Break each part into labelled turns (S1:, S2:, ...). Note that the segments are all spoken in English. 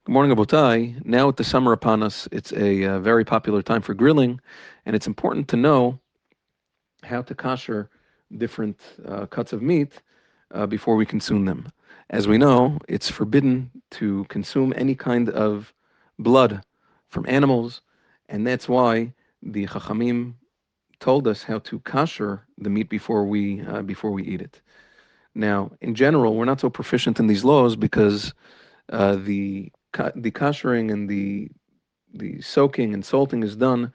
S1: Good morning, Abotai. Now with the summer upon us, it's a very popular time for grilling, and it's important to know how to kosher different cuts of meat before we consume them. As we know, it's forbidden to consume any kind of blood from animals, and that's why the Chachamim told us how to kosher the meat before we eat it. Now, in general, we're not so proficient in these laws because the kashering and the soaking and salting is done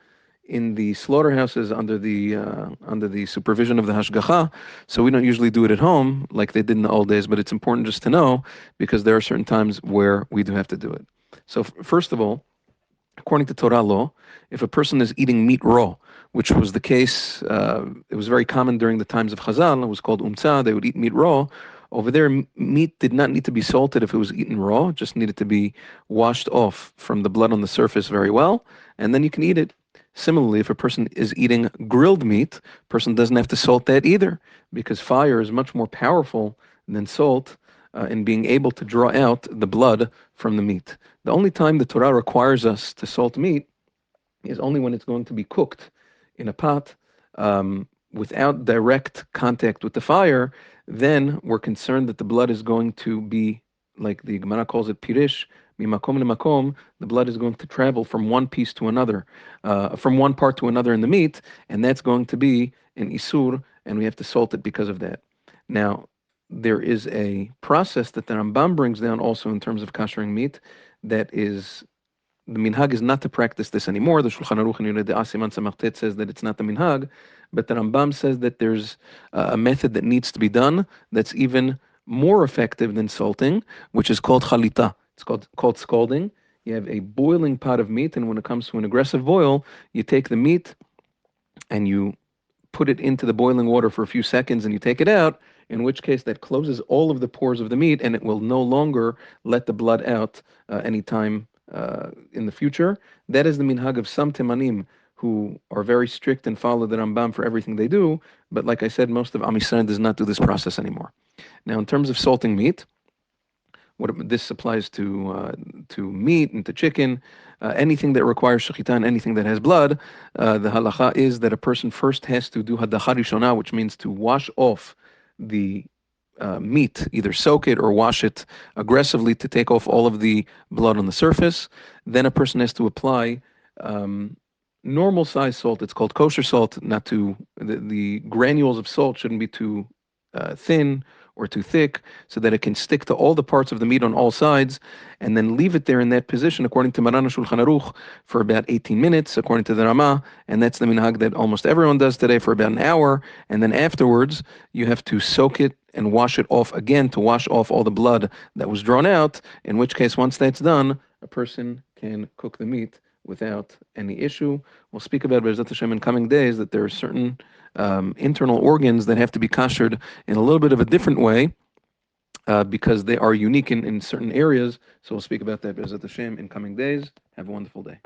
S1: in the slaughterhouses under the supervision of the hashgacha. So we don't usually do it at home like they did in the old days. But it's important just to know because there are certain times where we do have to do it. So first of all, according to Torah law, if a person is eating meat raw, which was the case, it was very common during the times of Chazal, it was called umtza, they would eat meat raw. Over there, meat did not need to be salted if it was eaten raw, it just needed to be washed off from the blood on the surface very well, and then you can eat it. Similarly, if a person is eating grilled meat, a person doesn't have to salt that either, because fire is much more powerful than salt in being able to draw out the blood from the meat. The only time the Torah requires us to salt meat is only when it's going to be cooked in a pot without direct contact with the fire. Then we're concerned that the blood is going to be, like the Gemara calls it, pirish, mimakom lemakom, the blood is going to travel from one piece to another, from one part to another in the meat, and that's going to be an isur, and we have to salt it because of that. Now, there is a process that the Rambam brings down also in terms of kashering meat that is, the minhag is not to practice this anymore. The Shulchan Aruch in Yonah De'ah Siman Samach says that it's not the minhag, but the Rambam says that there's a method that needs to be done that's even more effective than salting, which is called chalita. It's called scalding. You have a boiling pot of meat, and when it comes to an aggressive boil, you take the meat and you put it into the boiling water for a few seconds and you take it out, in which case that closes all of the pores of the meat and it will no longer let the blood out anytime in the future. That is the minhag of some Temanim who are very strict and follow the Rambam for everything they do. But like I said, most of Am Yisrael does not do this process anymore. Now, in terms of salting meat, this applies to meat and to chicken, anything that requires shechita and anything that has blood. The halacha is that a person first has to do hadacha rishona, which means to wash off the meat, either soak it or wash it aggressively to take off all of the blood on the surface. Then a person has to apply normal size salt. It's called kosher salt. Not too the granules of salt shouldn't be too thin or too thick, so that it can stick to all the parts of the meat on all sides, and then leave it there in that position, according to Maran Shulchan Aruch, for about 18 minutes, according to the Ramah, and that's the minhag that almost everyone does today, for about an hour, and then afterwards you have to soak it and wash it off again to wash off all the blood that was drawn out, in which case, once that's done, a person can cook the meat without any issue. We'll speak about B'ezrat Hashem in coming days, that there are certain internal organs that have to be kashered in a little bit of a different way because they are unique in certain areas. So we'll speak about that B'ezrat Hashem in coming days. Have a wonderful day.